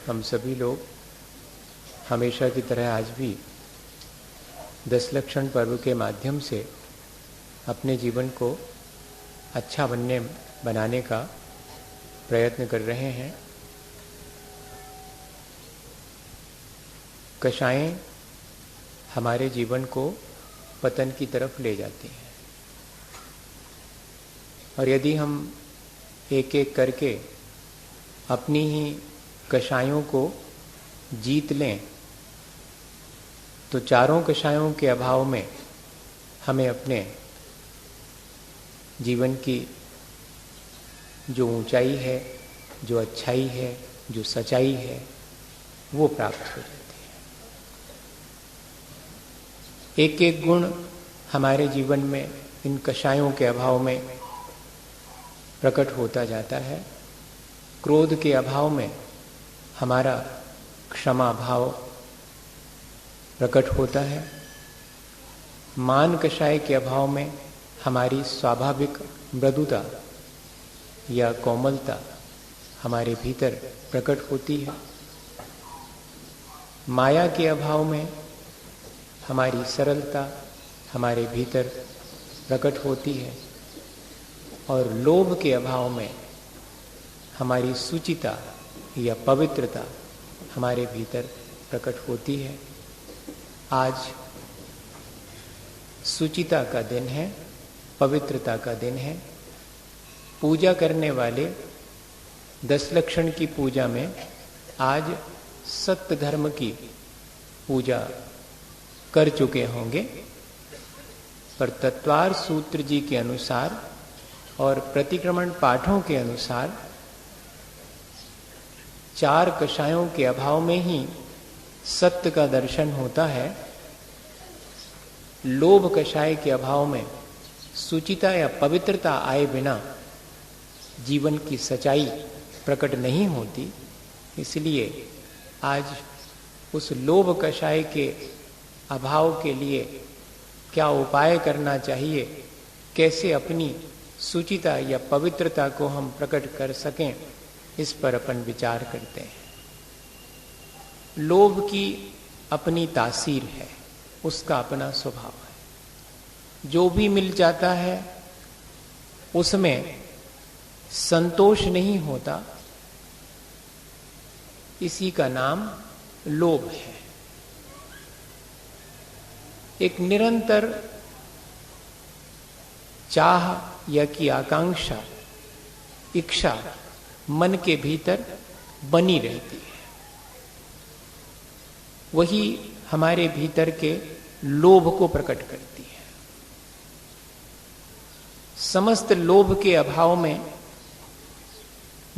हम सभी लोग हमेशा की तरह आज भी 10 लक्षण पर्व के माध्यम से अपने जीवन को अच्छा बनाने का प्रयत्न कर रहे हैं। कषायें हमारे जीवन को पतन की तरफ ले जाती हैं और यदि हम एक एक करके अपनी ही कषायों को जीत लें तो चारों कषायों के अभाव में हमें अपने जीवन की जो ऊंचाई है, जो अच्छाई है, जो सच्चाई है, वो प्राप्त हो जाती है। एक एक गुण हमारे जीवन में इन कषायों के अभाव में प्रकट होता जाता है। क्रोध के अभाव में हमारा क्षमा भाव प्रकट होता है। मान कषाय के अभाव में हमारी स्वाभाविक मृदुता या कोमलता हमारे भीतर प्रकट होती है। माया के अभाव में हमारी सरलता हमारे भीतर प्रकट होती है और लोभ के अभाव में हमारी सुचिता या पवित्रता हमारे भीतर प्रकट होती है। आज सुचिता का दिन है, पवित्रता का दिन है। पूजा करने वाले 10 लक्षण की पूजा में आज सत्य धर्म की पूजा कर चुके होंगे, पर तत्वार सूत्र जी के अनुसार और प्रतिक्रमण पाठों के अनुसार 4 कषायों के अभाव में ही सत्य का दर्शन होता है। लोभ कषाय के अभाव में सुचिता या पवित्रता आए बिना जीवन की सच्चाई प्रकट नहीं होती। इसलिए आज उस लोभ कषाय के अभाव के लिए क्या उपाय करना चाहिए, कैसे अपनी सुचिता या पवित्रता को हम प्रकट कर सकें, इस पर अपन विचार करते हैं। लोभ की अपनी तासीर है, उसका अपना स्वभाव है। जो भी मिल जाता है उसमें संतोष नहीं होता, इसी का नाम लोभ है। एक निरंतर चाह या की आकांक्षा, इच्छा मन के भीतर बनी रहती है। वही हमारे भीतर के लोभ को प्रकट करती है। समस्त लोभ के अभाव में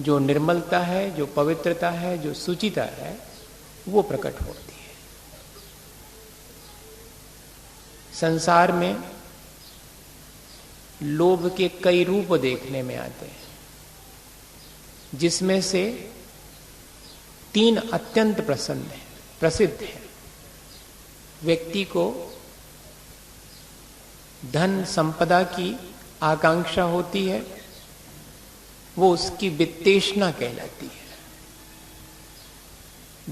जो निर्मलता है, जो पवित्रता है, जो सुचिता है, वो प्रकट होती है। संसार में लोभ के कई रूप देखने में आते हैं, जिसमें से 3 अत्यंत प्रसिद्ध है। व्यक्ति को धन संपदा की आकांक्षा होती है, वो उसकी वित्तेषणा कहलाती है।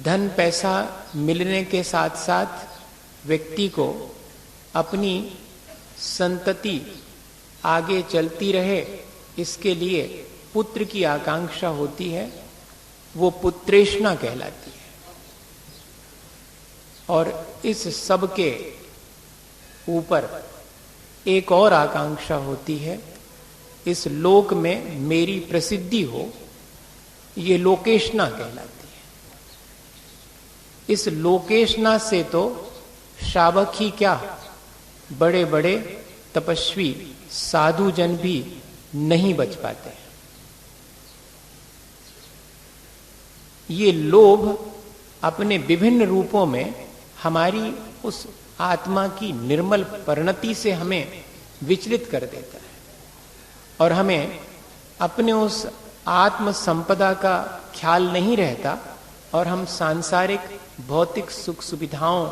धन पैसा मिलने के साथ साथ व्यक्ति को अपनी संतति आगे चलती रहे, इसके लिए पुत्र की आकांक्षा होती है, वो पुत्रेषणा कहलाती है। और इस सब के ऊपर एक और आकांक्षा होती है, इस लोक में मेरी प्रसिद्धि हो, ये लोकेशना कहलाती है। इस लोकेशना से तो शावक ही क्या, बड़े बड़े तपस्वी साधु जन भी नहीं बच पाते। ये लोभ अपने विभिन्न रूपों में हमारी उस आत्मा की निर्मल परिणति से हमें विचलित कर देता है और हमें अपने उस आत्म संपदा का ख्याल नहीं रहता और हम सांसारिक भौतिक सुख सुविधाओं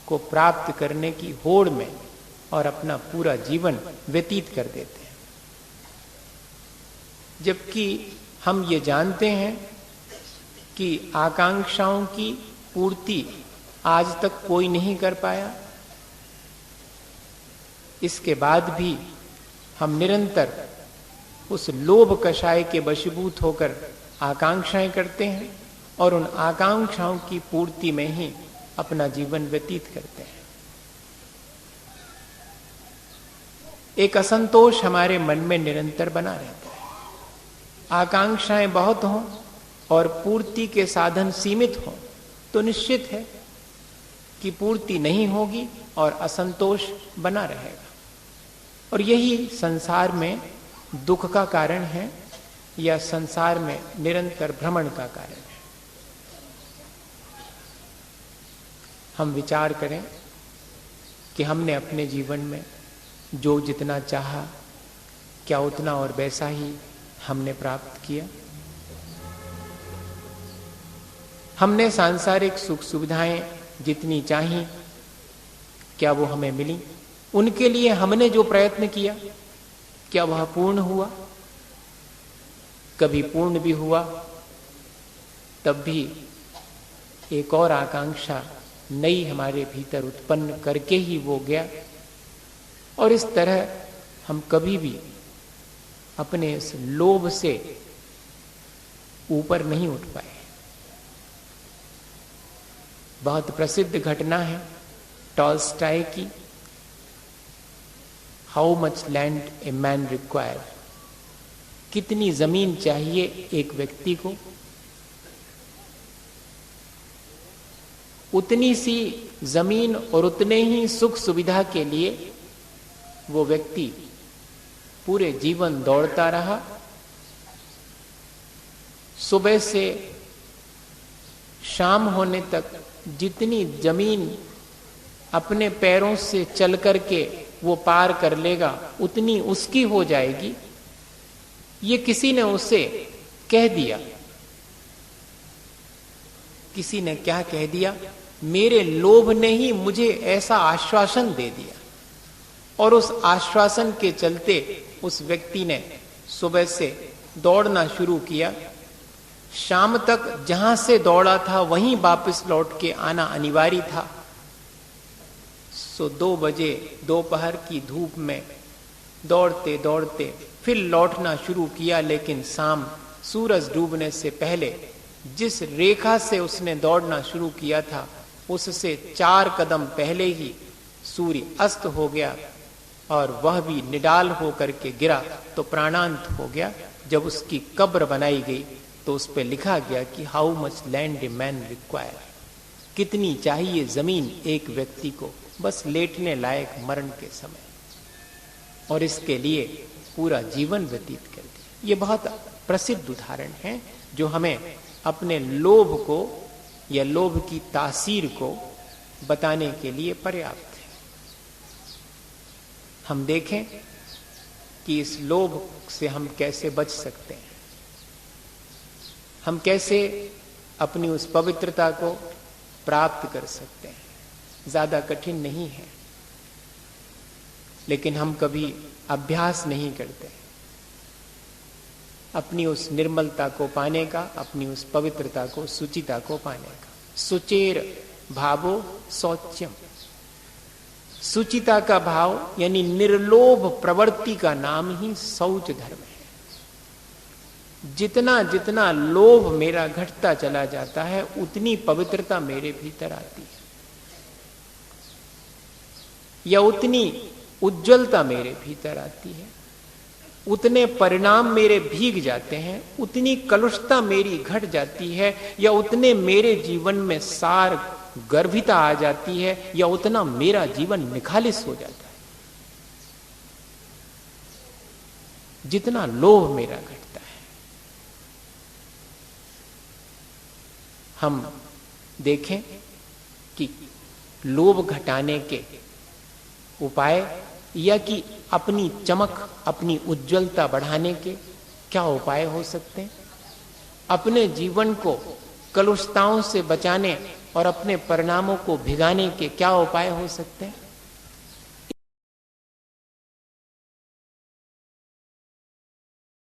को प्राप्त करने की होड़ में और अपना पूरा जीवन व्यतीत कर देते हैं। जबकि हम ये जानते हैं कि आकांक्षाओं की पूर्ति आज तक कोई नहीं कर पाया। इसके बाद भी हम निरंतर उस लोभ कषाय के वशीभूत होकर आकांक्षाएं करते हैं और उन आकांक्षाओं की पूर्ति में ही अपना जीवन व्यतीत करते हैं। एक असंतोष हमारे मन में निरंतर बना रहता है। आकांक्षाएं बहुत हों और पूर्ति के साधन सीमित हों तो निश्चित है कि पूर्ति नहीं होगी और असंतोष बना रहेगा। और यही संसार में दुख का कारण है या संसार में निरंतर भ्रमण का कारण है। हम विचार करें कि हमने अपने जीवन में जो जितना चाहा, क्या उतना और वैसा ही हमने प्राप्त किया? हमने सांसारिक सुख सुविधाएं जितनी चाही, क्या वो हमें मिली? उनके लिए हमने जो प्रयत्न किया, क्या वह पूर्ण हुआ? कभी पूर्ण भी हुआ, तब भी एक और आकांक्षा नई हमारे भीतर उत्पन्न करके ही वो गया। और इस तरह हम कभी भी अपने इस लोभ से ऊपर नहीं उठ पाए। बहुत प्रसिद्ध घटना है टॉल्स्टॉय की, how much land a man require. कितनी जमीन चाहिए एक व्यक्ति को? उतनी सी जमीन और उतने ही सुख सुविधा के लिए वो व्यक्ति पूरे जीवन दौड़ता रहा। सुबह से शाम होने तक जितनी जमीन अपने पैरों से चल करके वो पार कर लेगा, उतनी उसकी हो जाएगी। ये किसी ने उसे कह दिया। किसी ने क्या कह दिया? मेरे लोभ ने ही मुझे ऐसा आश्वासन दे दिया। और उस आश्वासन के चलते उस व्यक्ति ने सुबह से दौड़ना शुरू किया। शाम तक जहां से दौड़ा था वहीं वापस लौट के आना अनिवार्य था। सो 2 बजे दोपहर की धूप में दौड़ते दौड़ते फिर लौटना शुरू किया। लेकिन शाम सूरज डूबने से पहले जिस रेखा से उसने दौड़ना शुरू किया था, उससे 4 कदम पहले ही सूर्य अस्त हो गया और वह भी निडाल होकर के गिरा तो प्राणांत हो गया। जब उसकी कब्र बनाई गई तो उस पर लिखा गया कि how much land a man require. कितनी चाहिए जमीन एक व्यक्ति को बस लेटने लायक मरण के समय, और इसके लिए पूरा जीवन व्यतीत कर दिया। ये बहुत प्रसिद्ध उदाहरण है जो हमें अपने लोभ को या लोभ की तासीर को बताने के लिए पर्याप्त है। हम देखें कि इस लोभ से हम कैसे बच सकते हैं, हम कैसे अपनी उस पवित्रता को प्राप्त कर सकते हैं। ज्यादा कठिन नहीं है, लेकिन हम कभी अभ्यास नहीं करते अपनी उस निर्मलता को पाने का, अपनी उस पवित्रता को, सुचिता को पाने का। सुचेर भावो शौच्यम। सुचिता का भाव यानी निर्लोभ प्रवृत्ति का नाम ही शौच धर्म है। जितना जितना लोभ मेरा घटता चला जाता है, उतनी पवित्रता मेरे भीतर आती है, या उतनी उज्जवलता मेरे भीतर आती है, उतने परिणाम मेरे भीग जाते हैं, उतनी कलुषता मेरी घट जाती है, या उतने मेरे जीवन में सार गर्भिता आ जाती है, या उतना मेरा जीवन निखालिस हो जाता है। जितना लोभ मेरा घटता है, हम देखें कि लोभ घटाने के उपाय या कि अपनी चमक, अपनी उज्जवलता बढ़ाने के क्या उपाय हो सकते हैं। अपने जीवन को कलुषताओं से बचाने और अपने परिणामों को भिगाने के क्या उपाय हो सकते हैं।